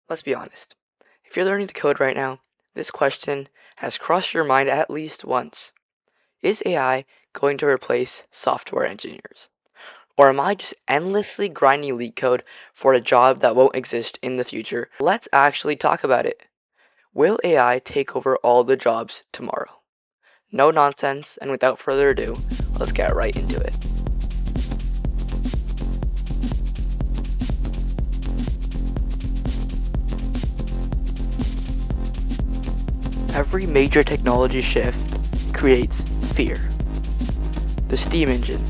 Let's be honest. If you're learning to code right now, this question has crossed your mind at least once. Is AI going to replace software engineers? Or am I just endlessly grinding leak code for a job that won't exist in the future? Let's actually talk about it. Will AI take over all the jobs tomorrow? No nonsense, and without further ado, let's get right into it. Every major technology shift creates fear. The steam engine,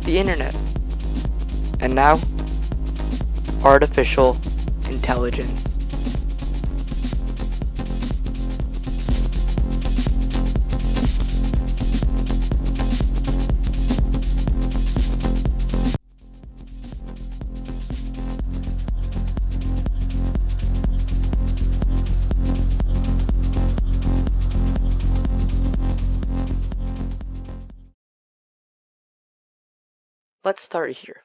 the internet, and now artificial intelligence. Let's start here.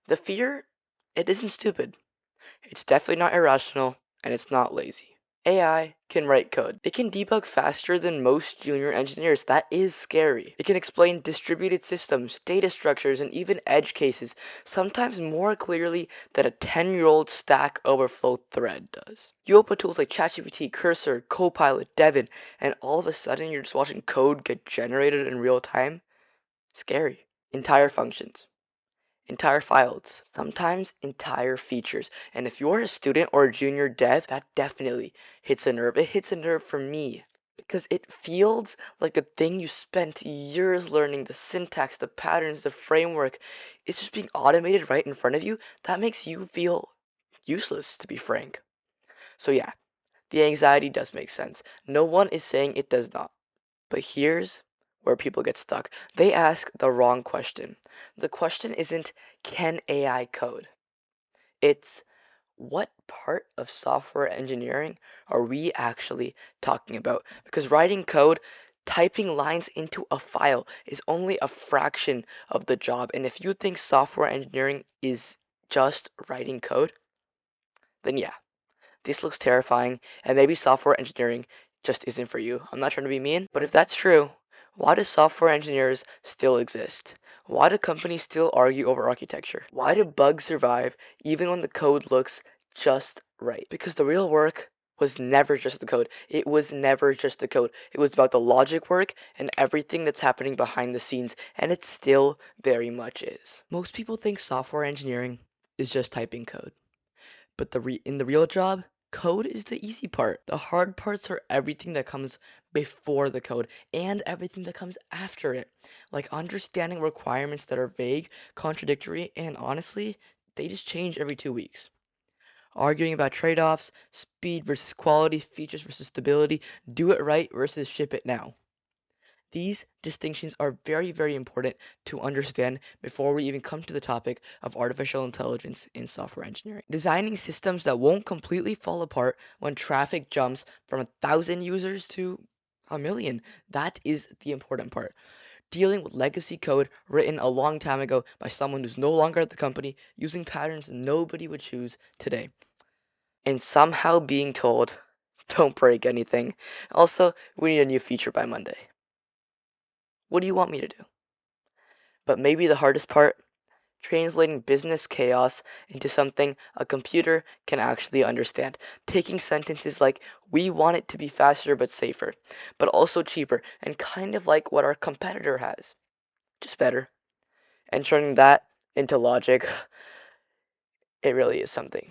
The fear, it isn't stupid. It's definitely not irrational, and it's not lazy. AI can write code. It can debug faster than most junior engineers. That is scary. It can explain distributed systems, data structures, and even edge cases, sometimes more clearly than a 10-year-old Stack Overflow thread does. You open tools like ChatGPT, Cursor, Copilot, Devin, and all of a sudden you're just watching code get generated in real time. Scary. Entire functions, entire files, sometimes entire features. And if you're a student or a junior dev, that definitely hits a nerve. It hits a nerve for me because it feels like the thing you spent years learning, the syntax, the patterns, the framework, it's just being automated right in front of you. That makes you feel useless, to be frank. So yeah, the anxiety does make sense. No one is saying it does not. But here's where people get stuck. They ask the wrong question. The question isn't, can AI code? It's, what part of software engineering are we actually talking about? Because writing code, typing lines into a file is only a fraction of the job. And if you think software engineering is just writing code, then yeah, this looks terrifying, and maybe software engineering just isn't for you. I'm not trying to be mean, but if that's true, why do software engineers still exist? Why do companies still argue over architecture? Why do bugs survive even when the code looks just right? Because the real work was never just the code. It was never just the code. It was about the logic work and everything that's happening behind the scenes, and it still very much is. Most people think software engineering is just typing code. But in the real job, code is the easy part. The hard parts are everything that comes before the code and everything that comes after it. Like understanding requirements that are vague, contradictory, and honestly, they just change every 2 weeks. Arguing about trade-offs, speed versus quality, features versus stability, do it right versus ship it now. These distinctions are very, very important to understand before we even come to the topic of artificial intelligence in software engineering. Designing systems that won't completely fall apart when traffic jumps from 1,000 users to a million. That is the important part. Dealing with legacy code written a long time ago by someone who's no longer at the company, using patterns nobody would choose today. And somehow being told, don't break anything. Also, we need a new feature by Monday. What do you want me to do? But maybe the hardest part, translating business chaos into something a computer can actually understand. Taking sentences like, we want it to be faster but safer, but also cheaper, and kind of like what our competitor has, just better. And turning that into logic, it really is something.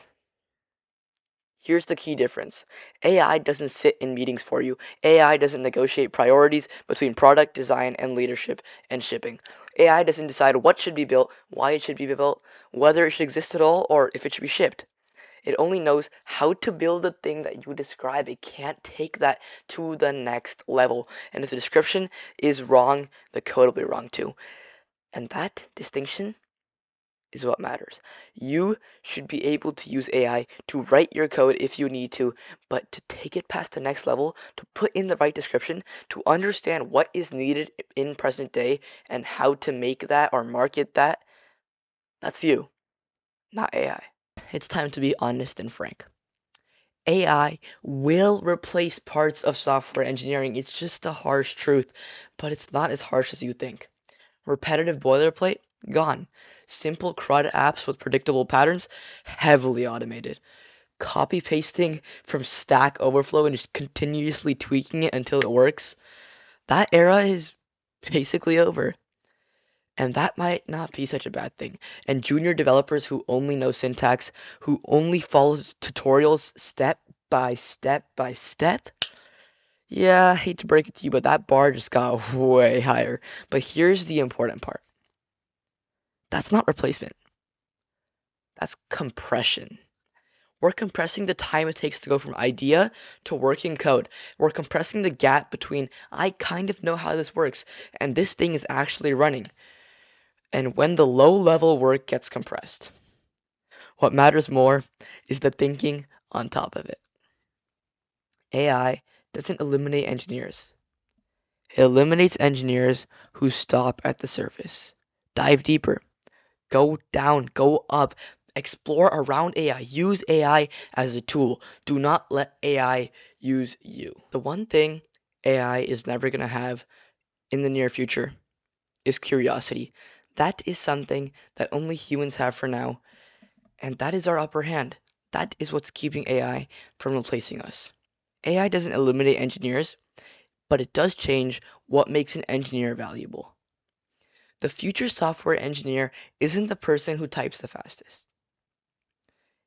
Here's the key difference. AI doesn't sit in meetings for you. AI doesn't negotiate priorities between product design and leadership and shipping. AI doesn't decide what should be built, why it should be built, whether it should exist at all, or if it should be shipped. It only knows how to build the thing that you describe. It can't take that to the next level. And if the description is wrong, the code will be wrong too. And that distinction is what matters. You should be able to use AI to write your code if you need to, but to take it past the next level, to put in the right description, to understand what is needed in present day and how to make that or market that, that's you, not AI. it's time to be honest and frank. AI will replace parts of software engineering. It's just a harsh truth, but it's not as harsh as you think. Repetitive boilerplate? Gone. Simple CRUD apps with predictable patterns? Heavily automated. Copy pasting from Stack Overflow and just continuously tweaking it until it works? That era is basically over. And that might not be such a bad thing. And junior developers who only know syntax, who only follow tutorials step by step by step, yeah, I hate to break it to you, but that bar just got way higher. But here's the important part. That's not replacement. That's compression. We're compressing the time it takes to go from idea to working code. We're compressing the gap between I kind of know how this works and this thing is actually running. And when the low level work gets compressed, what matters more is the thinking on top of it. AI doesn't eliminate engineers. It eliminates engineers who stop at the surface. Dive deeper. Go down, go up, explore around AI. Use AI as a tool. Do not let AI use you. The one thing AI is never going to have in the near future is curiosity. That is something that only humans have for now, and that is our upper hand. That is what's keeping AI from replacing us. AI doesn't eliminate engineers, but it does change what makes an engineer valuable. The future software engineer isn't the person who types the fastest.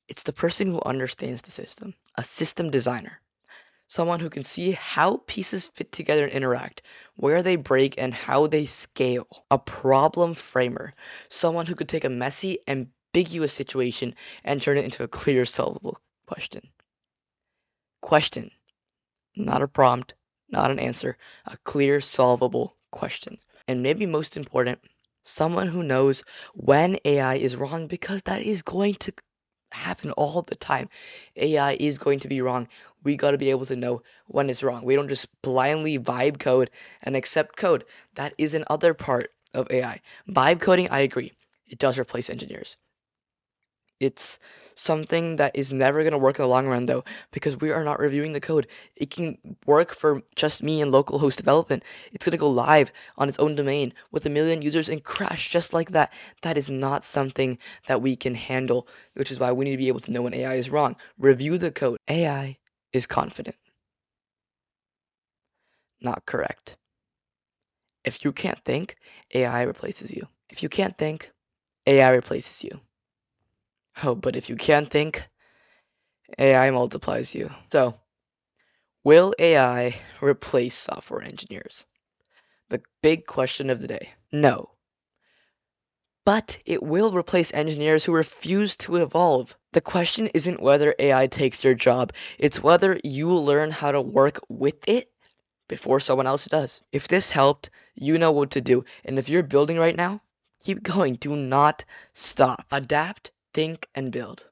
It's the person who understands the system, a system designer, someone who can see how pieces fit together and interact, where they break, and how they scale. A problem framer, someone who could take a messy, ambiguous situation and turn it into a clear, solvable question. Question, not a prompt, not an answer, a clear, solvable question. And maybe most important, someone who knows when AI is wrong because that is going to happen all the time. AI is going to be wrong. We got to be able to know when it's wrong. We don't just blindly vibe code and accept code. That is another part of AI. Vibe coding, I agree. It does replace engineers. It's something that is never going to work in the long run, though, because we are not reviewing the code. It can work for just me and local host development. It's going to go live on its own domain with 1 million users and crash just like that. That is not something that we can handle, which is why we need to be able to know when AI is wrong. Review the code. AI is confident, not correct. If you can't think, AI replaces you. If you can't think, AI replaces you. Oh, but if you can think, AI multiplies you. So, will AI replace software engineers? The big question of the day. No. But it will replace engineers who refuse to evolve. The question isn't whether AI takes your job, it's whether you learn how to work with it before someone else does. If this helped, you know what to do. And if you're building right now, keep going. Do not stop. Adapt, think, and build.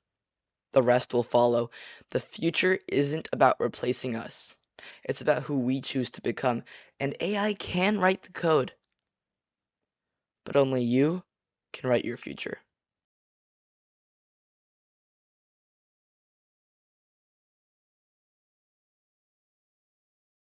The rest will follow. The future isn't about replacing us. It's about who we choose to become. And AI can write the code, but only you can write your future.